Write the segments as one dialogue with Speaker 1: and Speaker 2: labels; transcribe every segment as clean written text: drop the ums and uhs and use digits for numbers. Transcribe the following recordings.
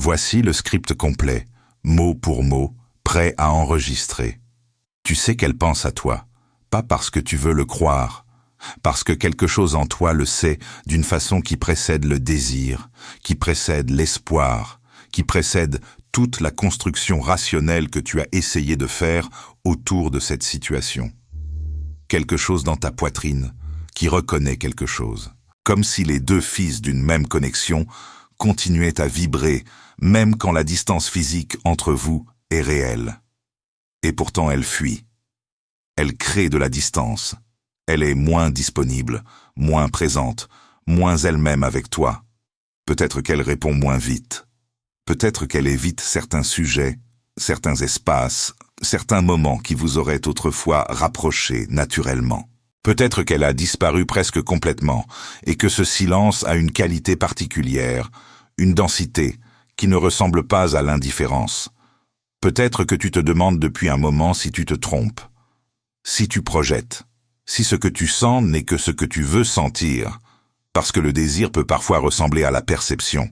Speaker 1: Voici le script complet, mot pour mot, prêt à enregistrer. Tu sais qu'elle pense à toi, pas parce que tu veux le croire, parce que quelque chose en toi le sait d'une façon qui précède le désir, qui précède l'espoir, qui précède toute la construction rationnelle que tu as essayé de faire autour de cette situation. Quelque chose dans ta poitrine qui reconnaît quelque chose, comme si les deux fils d'une même connexion continuaient à vibrer, même quand la distance physique entre vous est réelle. Et pourtant elle fuit. Elle crée de la distance. Elle est moins disponible, moins présente, moins elle-même avec toi. Peut-être qu'elle répond moins vite. Peut-être qu'elle évite certains sujets, certains espaces, certains moments qui vous auraient autrefois rapprochés naturellement. Peut-être qu'elle a disparu presque complètement et que ce silence a une qualité particulière, une densité qui ne ressemble pas à l'indifférence. Peut-être que tu te demandes depuis un moment si tu te trompes, si tu projettes, si ce que tu sens n'est que ce que tu veux sentir, parce que le désir peut parfois ressembler à la perception.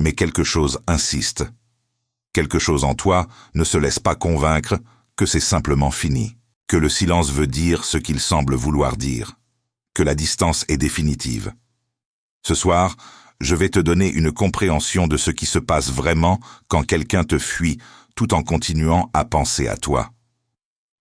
Speaker 1: Mais quelque chose insiste. Quelque chose en toi ne se laisse pas convaincre que c'est simplement fini, que le silence veut dire ce qu'il semble vouloir dire, que la distance est définitive. Ce soir, je vais te donner une compréhension de ce qui se passe vraiment quand quelqu'un te fuit tout en continuant à penser à toi.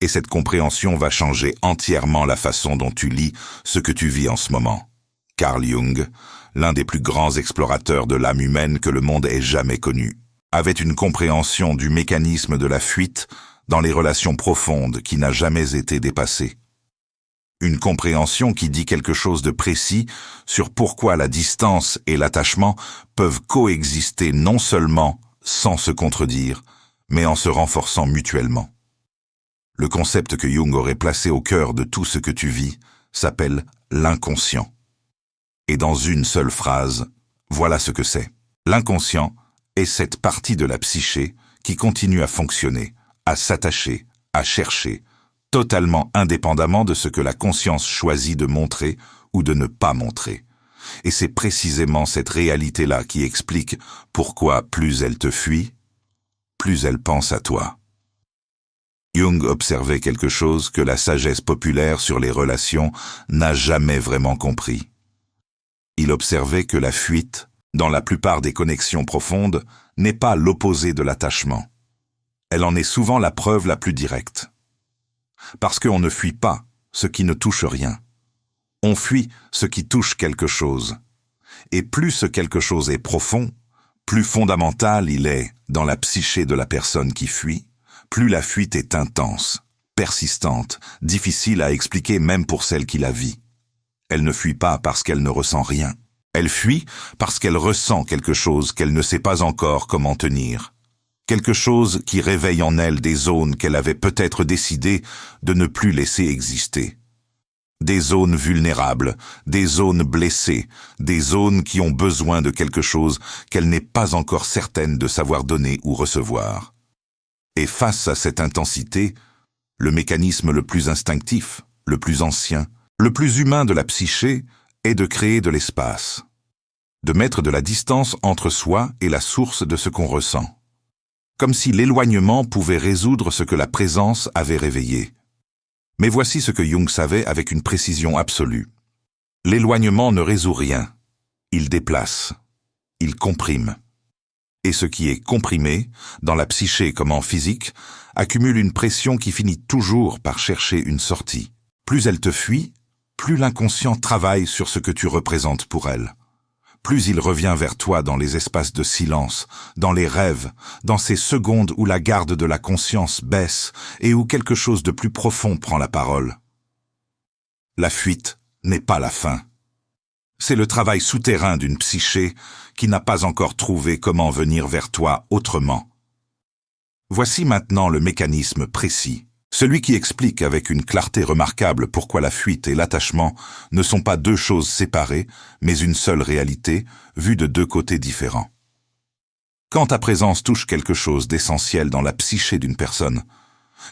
Speaker 1: Et cette compréhension va changer entièrement la façon dont tu lis ce que tu vis en ce moment. Carl Jung, l'un des plus grands explorateurs de l'âme humaine que le monde ait jamais connu, avait une compréhension du mécanisme de la fuite dans les relations profondes qui n'a jamais été dépassée. Une compréhension qui dit quelque chose de précis sur pourquoi la distance et l'attachement peuvent coexister non seulement sans se contredire, mais en se renforçant mutuellement. Le concept que Jung aurait placé au cœur de tout ce que tu vis s'appelle l'inconscient. Et dans une seule phrase, voilà ce que c'est. L'inconscient est cette partie de la psyché qui continue à fonctionner, à s'attacher, à chercher, totalement indépendamment de ce que la conscience choisit de montrer ou de ne pas montrer. Et c'est précisément cette réalité-là qui explique pourquoi plus elle te fuit, plus elle pense à toi. Jung observait quelque chose que la sagesse populaire sur les relations n'a jamais vraiment compris. Il observait que la fuite, dans la plupart des connexions profondes, n'est pas l'opposé de l'attachement. Elle en est souvent la preuve la plus directe. Parce qu'on ne fuit pas ce qui ne touche rien. On fuit ce qui touche quelque chose. Et plus ce quelque chose est profond, plus fondamental il est dans la psyché de la personne qui fuit, plus la fuite est intense, persistante, difficile à expliquer même pour celle qui la vit. Elle ne fuit pas parce qu'elle ne ressent rien. Elle fuit parce qu'elle ressent quelque chose qu'elle ne sait pas encore comment tenir. Quelque chose qui réveille en elle des zones qu'elle avait peut-être décidé de ne plus laisser exister. Des zones vulnérables, des zones blessées, des zones qui ont besoin de quelque chose qu'elle n'est pas encore certaine de savoir donner ou recevoir. Et face à cette intensité, le mécanisme le plus instinctif, le plus ancien, le plus humain de la psyché est de créer de l'espace, de mettre de la distance entre soi et la source de ce qu'on ressent. Comme si l'éloignement pouvait résoudre ce que la présence avait réveillé. Mais voici ce que Jung savait avec une précision absolue. L'éloignement ne résout rien. Il déplace. Il comprime. Et ce qui est comprimé, dans la psyché comme en physique, accumule une pression qui finit toujours par chercher une sortie. Plus elle te fuit, plus l'inconscient travaille sur ce que tu représentes pour elle. Plus il revient vers toi dans les espaces de silence, dans les rêves, dans ces secondes où la garde de la conscience baisse et où quelque chose de plus profond prend la parole. La fuite n'est pas la fin. C'est le travail souterrain d'une psyché qui n'a pas encore trouvé comment venir vers toi autrement. Voici maintenant le mécanisme précis, celui qui explique avec une clarté remarquable pourquoi la fuite et l'attachement ne sont pas deux choses séparées, mais une seule réalité, vue de deux côtés différents. Quand ta présence touche quelque chose d'essentiel dans la psyché d'une personne,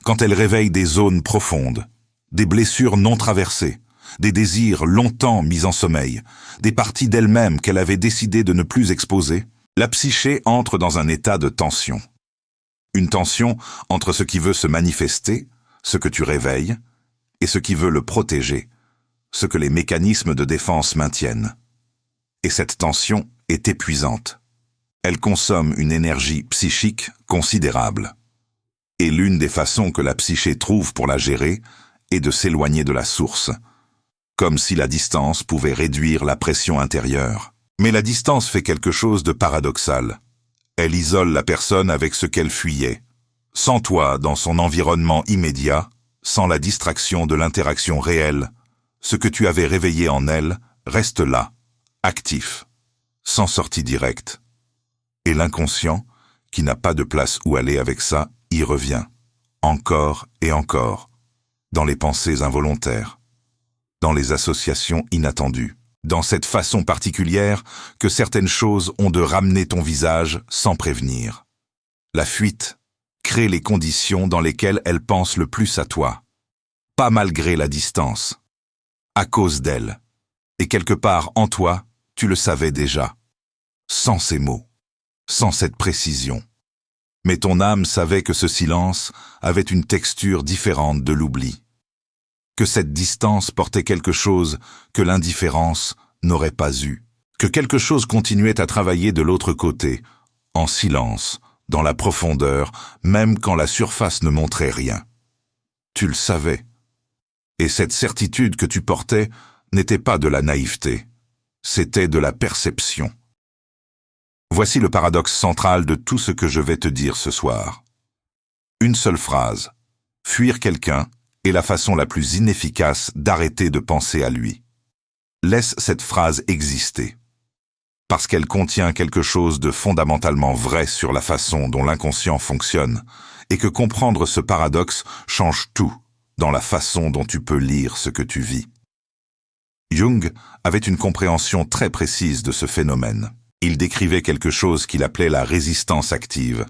Speaker 1: quand elle réveille des zones profondes, des blessures non traversées, des désirs longtemps mis en sommeil, des parties d'elle-même qu'elle avait décidé de ne plus exposer, La psyché entre dans un état de tension. Une tension entre ce qui veut se manifester, ce que tu réveilles, et ce qui veut le protéger, ce que les mécanismes de défense maintiennent. Et cette tension est épuisante. Elle consomme une énergie psychique considérable. Et l'une des façons que la psyché trouve pour la gérer est de s'éloigner de la source, comme si la distance pouvait réduire la pression intérieure. Mais la distance fait quelque chose de paradoxal. Elle isole la personne avec ce qu'elle fuyait. Sans toi, dans son environnement immédiat, sans la distraction de l'interaction réelle, ce que tu avais réveillé en elle reste là, actif, sans sortie directe. Et l'inconscient, qui n'a pas de place où aller avec ça, y revient, encore et encore, dans les pensées involontaires, dans les associations inattendues, dans cette façon particulière que certaines choses ont de ramener ton visage sans prévenir. La fuite crée les conditions dans lesquelles elle pense le plus à toi, pas malgré la distance, à cause d'elle, et quelque part en toi, tu le savais déjà, sans ces mots, sans cette précision. Mais ton âme savait que ce silence avait une texture différente de l'oubli, que cette distance portait quelque chose que l'indifférence n'aurait pas eu, que quelque chose continuait à travailler de l'autre côté, en silence, dans la profondeur, même quand la surface ne montrait rien. Tu le savais. Et cette certitude que tu portais n'était pas de la naïveté, c'était de la perception. Voici le paradoxe central de tout ce que je vais te dire ce soir. Une seule phrase. Fuir quelqu'un est la façon la plus inefficace d'arrêter de penser à lui. Laisse cette phrase exister, parce qu'elle contient quelque chose de fondamentalement vrai sur la façon dont l'inconscient fonctionne, et que comprendre ce paradoxe change tout dans la façon dont tu peux lire ce que tu vis. Jung avait une compréhension très précise de ce phénomène. Il décrivait quelque chose qu'il appelait la résistance active,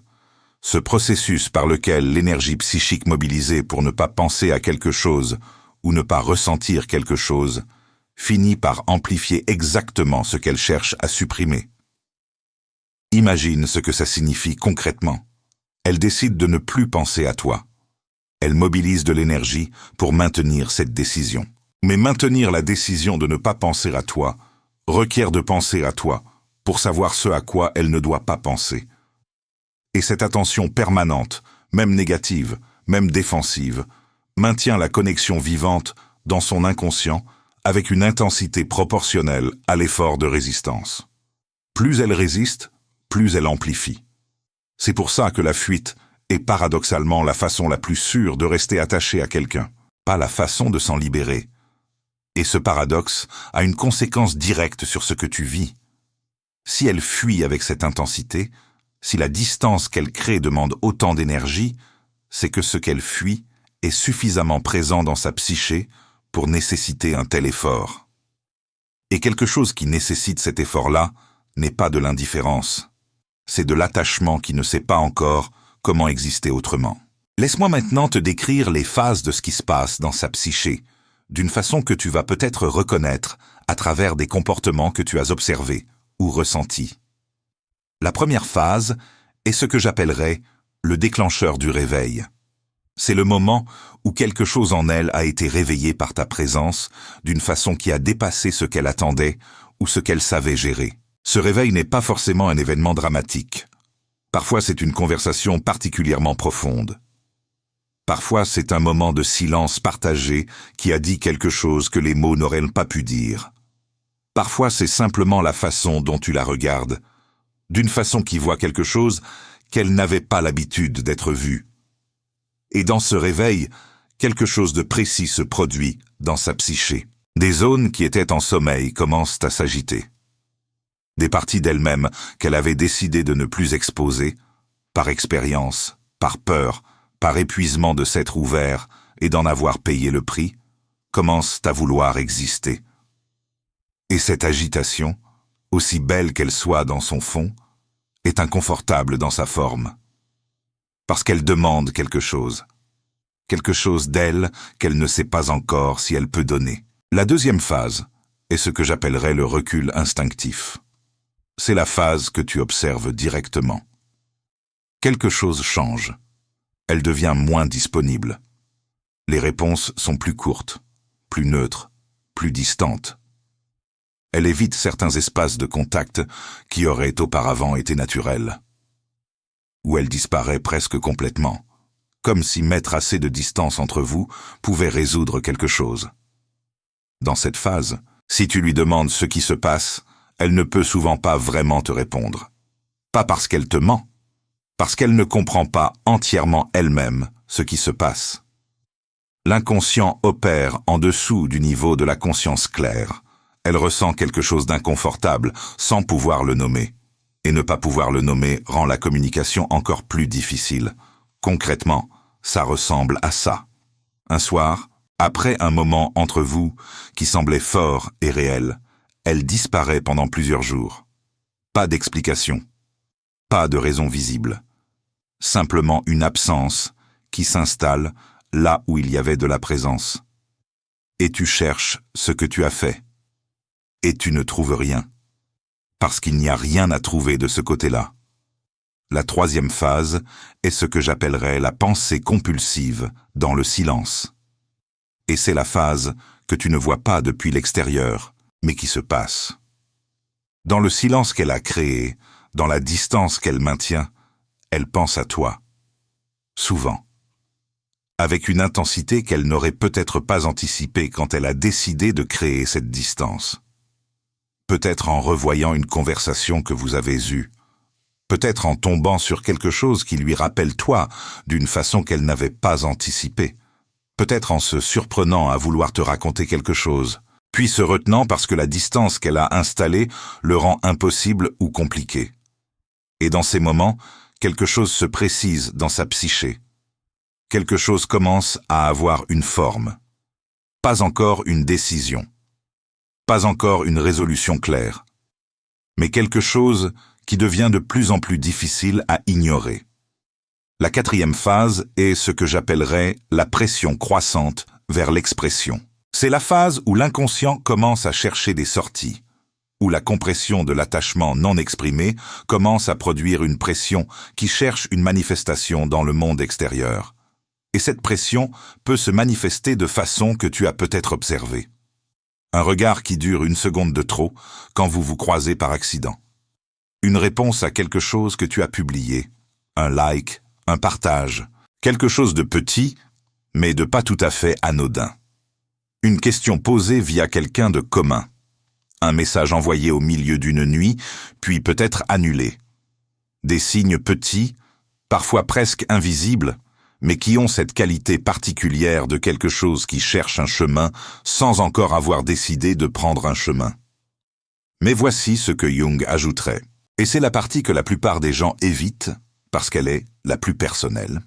Speaker 1: ce processus par lequel l'énergie psychique mobilisée pour ne pas penser à quelque chose ou ne pas ressentir quelque chose finit par amplifier exactement ce qu'elle cherche à supprimer. Imagine ce que ça signifie concrètement. Elle décide de ne plus penser à toi. Elle mobilise de l'énergie pour maintenir cette décision. Mais maintenir la décision de ne pas penser à toi requiert de penser à toi pour savoir ce à quoi elle ne doit pas penser. Et cette attention permanente, même négative, même défensive, maintient la connexion vivante dans son inconscient avec une intensité proportionnelle à l'effort de résistance. Plus elle résiste, plus elle amplifie. C'est pour ça que la fuite est paradoxalement la façon la plus sûre de rester attaché à quelqu'un, pas la façon de s'en libérer. Et ce paradoxe a une conséquence directe sur ce que tu vis. Si elle fuit avec cette intensité, si la distance qu'elle crée demande autant d'énergie, c'est que ce qu'elle fuit est suffisamment présent dans sa psyché pour nécessiter un tel effort. Et quelque chose qui nécessite cet effort-là n'est pas de l'indifférence. C'est de l'attachement qui ne sait pas encore comment exister autrement. Laisse-moi maintenant te décrire les phases de ce qui se passe dans sa psyché, d'une façon que tu vas peut-être reconnaître à travers des comportements que tu as observés ou ressentis. La première phase est ce que j'appellerais le déclencheur du réveil. C'est le moment où quelque chose en elle a été réveillé par ta présence d'une façon qui a dépassé ce qu'elle attendait ou ce qu'elle savait gérer. Ce réveil n'est pas forcément un événement dramatique. Parfois c'est une conversation particulièrement profonde. Parfois c'est un moment de silence partagé qui a dit quelque chose que les mots n'auraient pas pu dire. Parfois c'est simplement la façon dont tu la regardes, d'une façon qui voit quelque chose qu'elle n'avait pas l'habitude d'être vue. Et dans ce réveil, quelque chose de précis se produit dans sa psyché. Des zones qui étaient en sommeil commencent à s'agiter. Des parties d'elle-même qu'elle avait décidé de ne plus exposer, par expérience, par peur, par épuisement de s'être ouvert et d'en avoir payé le prix, commencent à vouloir exister. Et cette agitation, aussi belle qu'elle soit dans son fond, est inconfortable dans sa forme. Parce qu'elle demande quelque chose d'elle qu'elle ne sait pas encore si elle peut donner. La deuxième phase est ce que j'appellerais le recul instinctif. C'est la phase que tu observes directement. Quelque chose change. Elle devient moins disponible. Les réponses sont plus courtes, plus neutres, plus distantes. Elle évite certains espaces de contact qui auraient auparavant été naturels. Ou elle disparaît presque complètement, comme si mettre assez de distance entre vous pouvait résoudre quelque chose. Dans cette phase, si tu lui demandes ce qui se passe, elle ne peut souvent pas vraiment te répondre. Pas parce qu'elle te ment, parce qu'elle ne comprend pas entièrement elle-même ce qui se passe. L'inconscient opère en dessous du niveau de la conscience claire. Elle ressent quelque chose d'inconfortable sans pouvoir le nommer. Et ne pas pouvoir le nommer rend la communication encore plus difficile. Concrètement, ça ressemble à ça. Un soir, après un moment entre vous qui semblait fort et réel, elle disparaît pendant plusieurs jours. Pas d'explication. Pas de raison visible. Simplement une absence qui s'installe là où il y avait de la présence. Et tu cherches ce que tu as fait. Et tu ne trouves rien. Parce qu'il n'y a rien à trouver de ce côté-là. La troisième phase est ce que j'appellerais la pensée compulsive dans le silence. Et c'est la phase que tu ne vois pas depuis l'extérieur, mais qui se passe. Dans le silence qu'elle a créé, dans la distance qu'elle maintient, elle pense à toi. Souvent. Avec une intensité qu'elle n'aurait peut-être pas anticipée quand elle a décidé de créer cette distance. Peut-être en revoyant une conversation que vous avez eue. Peut-être en tombant sur quelque chose qui lui rappelle toi d'une façon qu'elle n'avait pas anticipée. Peut-être en se surprenant à vouloir te raconter quelque chose, puis se retenant parce que la distance qu'elle a installée le rend impossible ou compliqué. Et dans ces moments, quelque chose se précise dans sa psyché. Quelque chose commence à avoir une forme. Pas encore une décision. Pas encore une résolution claire. Mais quelque chose qui devient de plus en plus difficile à ignorer. La quatrième phase est ce que j'appellerais la pression croissante vers l'expression. C'est la phase où l'inconscient commence à chercher des sorties, où la compression de l'attachement non exprimé commence à produire une pression qui cherche une manifestation dans le monde extérieur. Et cette pression peut se manifester de façon que tu as peut-être observée. Un regard qui dure une seconde de trop quand vous vous croisez par accident. Une réponse à quelque chose que tu as publié. Un like, un partage. Quelque chose de petit, mais de pas tout à fait anodin. Une question posée via quelqu'un de commun. Un message envoyé au milieu d'une nuit, puis peut-être annulé. Des signes petits, parfois presque invisibles, mais qui ont cette qualité particulière de quelque chose qui cherche un chemin sans encore avoir décidé de prendre un chemin. Mais voici ce que Jung ajouterait. Et c'est la partie que la plupart des gens évitent, parce qu'elle est la plus personnelle.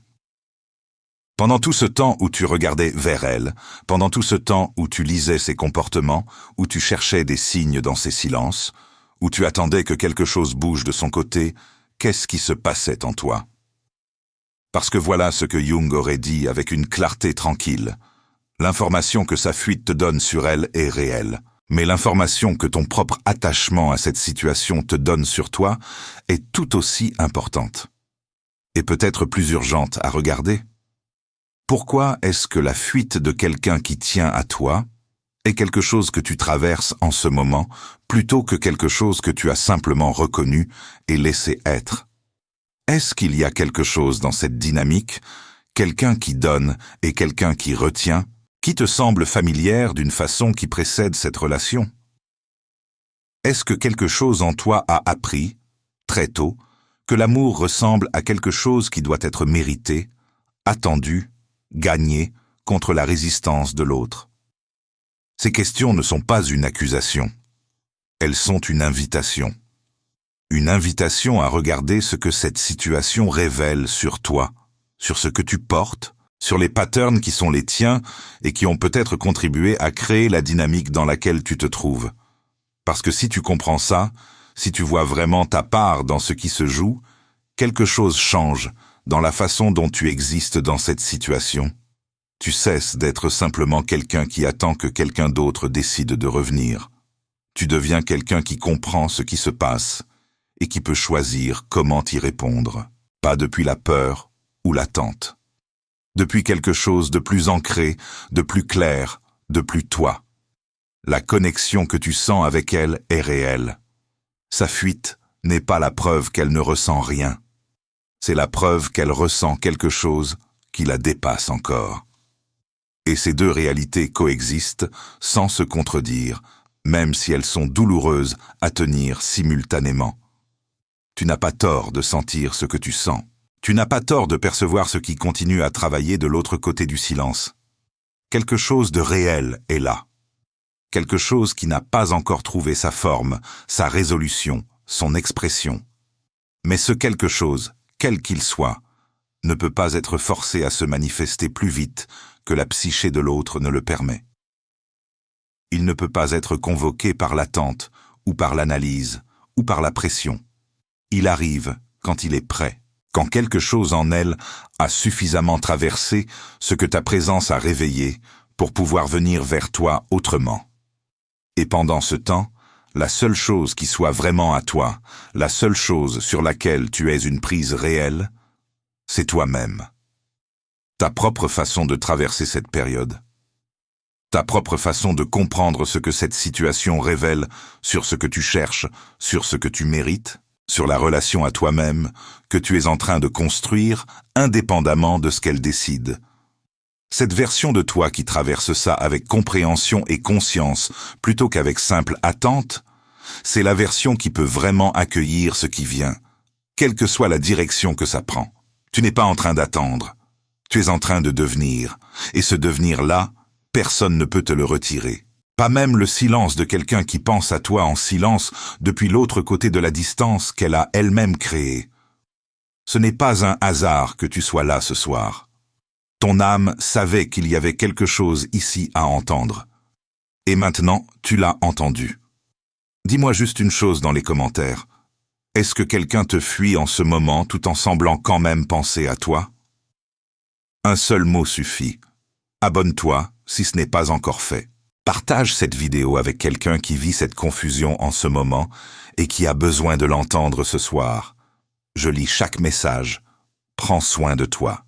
Speaker 1: Pendant tout ce temps où tu regardais vers elle, pendant tout ce temps où tu lisais ses comportements, où tu cherchais des signes dans ses silences, où tu attendais que quelque chose bouge de son côté, qu'est-ce qui se passait en toi ? Parce que voilà ce que Jung aurait dit avec une clarté tranquille. L'information que sa fuite te donne sur elle est réelle. Mais l'information que ton propre attachement à cette situation te donne sur toi est tout aussi importante. Et peut-être plus urgente à regarder. Pourquoi est-ce que la fuite de quelqu'un qui tient à toi est quelque chose que tu traverses en ce moment plutôt que quelque chose que tu as simplement reconnu et laissé être ? Est-ce qu'il y a quelque chose dans cette dynamique, quelqu'un qui donne et quelqu'un qui retient, qui te semble familière d'une façon qui précède cette relation ? Est-ce que quelque chose en toi a appris, très tôt, que l'amour ressemble à quelque chose qui doit être mérité, attendu, gagné contre la résistance de l'autre ? Ces questions ne sont pas une accusation. Elles sont une invitation. Une invitation à regarder ce que cette situation révèle sur toi, sur ce que tu portes, sur les patterns qui sont les tiens et qui ont peut-être contribué à créer la dynamique dans laquelle tu te trouves. Parce que si tu comprends ça, si tu vois vraiment ta part dans ce qui se joue, quelque chose change dans la façon dont tu existes dans cette situation. Tu cesses d'être simplement quelqu'un qui attend que quelqu'un d'autre décide de revenir. Tu deviens quelqu'un qui comprend ce qui se passe, et qui peut choisir comment y répondre. Pas depuis la peur ou l'attente. Depuis quelque chose de plus ancré, de plus clair, de plus toi. La connexion que tu sens avec elle est réelle. Sa fuite n'est pas la preuve qu'elle ne ressent rien. C'est la preuve qu'elle ressent quelque chose qui la dépasse encore. Et ces deux réalités coexistent sans se contredire, même si elles sont douloureuses à tenir simultanément. Tu n'as pas tort de sentir ce que tu sens. Tu n'as pas tort de percevoir ce qui continue à travailler de l'autre côté du silence. Quelque chose de réel est là. Quelque chose qui n'a pas encore trouvé sa forme, sa résolution, son expression. Mais ce quelque chose, quel qu'il soit, ne peut pas être forcé à se manifester plus vite que la psyché de l'autre ne le permet. Il ne peut pas être convoqué par l'attente, ou par l'analyse, ou par la pression. Il arrive quand il est prêt, quand quelque chose en elle a suffisamment traversé ce que ta présence a réveillé pour pouvoir venir vers toi autrement. Et pendant ce temps, la seule chose qui soit vraiment à toi, la seule chose sur laquelle tu aies une prise réelle, c'est toi-même. Ta propre façon de traverser cette période. Ta propre façon de comprendre ce que cette situation révèle sur ce que tu cherches, sur ce que tu mérites, sur la relation à toi-même que tu es en train de construire indépendamment de ce qu'elle décide. Cette version de toi qui traverse ça avec compréhension et conscience plutôt qu'avec simple attente, c'est la version qui peut vraiment accueillir ce qui vient, quelle que soit la direction que ça prend. Tu n'es pas en train d'attendre, tu es en train de devenir, et ce devenir-là, personne ne peut te le retirer. Pas même le silence de quelqu'un qui pense à toi en silence depuis l'autre côté de la distance qu'elle a elle-même créée. Ce n'est pas un hasard que tu sois là ce soir. Ton âme savait qu'il y avait quelque chose ici à entendre. Et maintenant, tu l'as entendu. Dis-moi juste une chose dans les commentaires. Est-ce que quelqu'un te fuit en ce moment tout en semblant quand même penser à toi? Un seul mot suffit. Abonne-toi si ce n'est pas encore fait. Partage cette vidéo avec quelqu'un qui vit cette confusion en ce moment et qui a besoin de l'entendre ce soir. Je lis chaque message. Prends soin de toi.